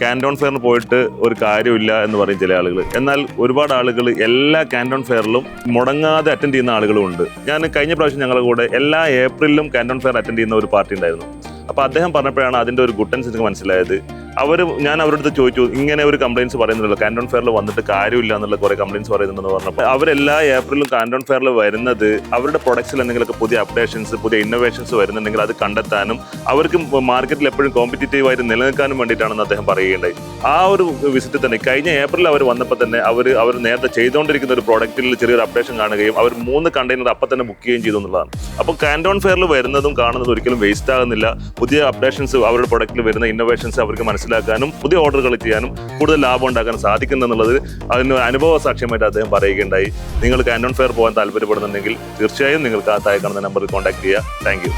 കാൻറ്റോൺ ഫെയറിന് പോയിട്ട് ഒരു കാര്യമില്ല എന്ന് പറയും ചില ആളുകൾ. എന്നാൽ ഒരുപാട് ആളുകൾ എല്ലാ കാൻറ്റോൺ ഫെയറിലും മുടങ്ങാതെ അറ്റൻഡ് ചെയ്യുന്ന ആളുകളും ഉണ്ട്. ഞാൻ കഴിഞ്ഞ പ്രാവശ്യം ഞങ്ങളുടെ കൂടെ എല്ലാ ഏപ്രിലും കാൻറ്റോൺ ഫെയർ അറ്റൻഡ് ചെയ്യുന്ന ഒരു പാർട്ടി ഉണ്ടായിരുന്നു. അപ്പോൾ അദ്ദേഹം പറഞ്ഞപ്പോഴാണ് അതിൻ്റെ ഒരു ഗുഡൻസ് എനിക്ക് മനസ്സിലായത്. ഞാൻ അവരുടെ അടുത്ത് ചോദിച്ചു, ഇങ്ങനെ ഒരു കംപ്ലയിൻസ് പറയുന്നുണ്ടല്ലോ, കാൻറ്റോൺ ഫെയറിൽ വന്നിട്ട് കാര്യമില്ല എന്നുള്ള കുറേ കംപ്ലയിൻസ് പറയുന്നുണ്ടെന്ന് പറഞ്ഞപ്പോൾ അവരെല്ലാ ഏപ്രിലും കാൻറ്റോൺ ഫെയറിൽ വരുന്നത് അവരുടെ പ്രൊഡക്ട്സിൽ എന്തെങ്കിലുമൊക്കെ പുതിയ അപ്ഡേഷൻസ്, പുതിയ ഇന്നോവേഷൻസ് വരുന്നുണ്ടെങ്കിൽ അത് കണ്ടെത്താനും അവർക്ക് മാർക്കറ്റിൽ എപ്പോഴും കോമ്പറ്റീറ്റീവായിട്ട് നിലനിൽക്കാനും വേണ്ടിയിട്ടാണെന്ന് അദ്ദേഹം പറയുകയുണ്ടായി. ആ ഒരു വിസിറ്റ് തന്നെ കഴിഞ്ഞ ഏപ്രിൽ അവർ വന്നപ്പോൾ തന്നെ അവർ നേരത്തെ ചെയ്തുകൊണ്ടിരിക്കുന്ന ഒരു പ്രോഡക്റ്റിൽ ചെറിയൊരു അപ്ഡേഷൻ കാണുകയും അവർ 3 കണ്ടെയ്നർ അപ്പം തന്നെ ബുക്ക് ചെയ്യുകയും ചെയ്തു എന്നുള്ളതാണ്. അപ്പോൾ കാൻറ്റോൺ ഫെയറിൽ വരുന്നതും കാണുന്നതും ഒരിക്കലും വേസ്റ്റ് ആകുന്നില്ല. പുതിയ അപ്ഡേഷൻസ് അവരുടെ പ്രൊഡക്റ്റിൽ വരുന്ന ഇന്നോവേഷൻസ് അവർക്ക് മനസ്സിലാക്കാനും പുതിയ ഓർഡറുകൾ ചെയ്യാനും കൂടുതൽ ലാഭം ഉണ്ടാക്കാൻ സാധിക്കുന്നെന്നുള്ളത് അതിന് അനുഭവ സാക്ഷ്യമായിട്ട് അദ്ദേഹം പറയുകയുണ്ടായി. നിങ്ങൾ കാൻറ്റോൺ ഫെയർ പോകാൻ താല്പര്യപ്പെടുന്നുണ്ടെങ്കിൽ തീർച്ചയായും നിങ്ങൾക്ക് ആ താഴെ കാണുന്ന നമ്പറിൽ കോൺടാക്ട് ചെയ്യുക. Thank you.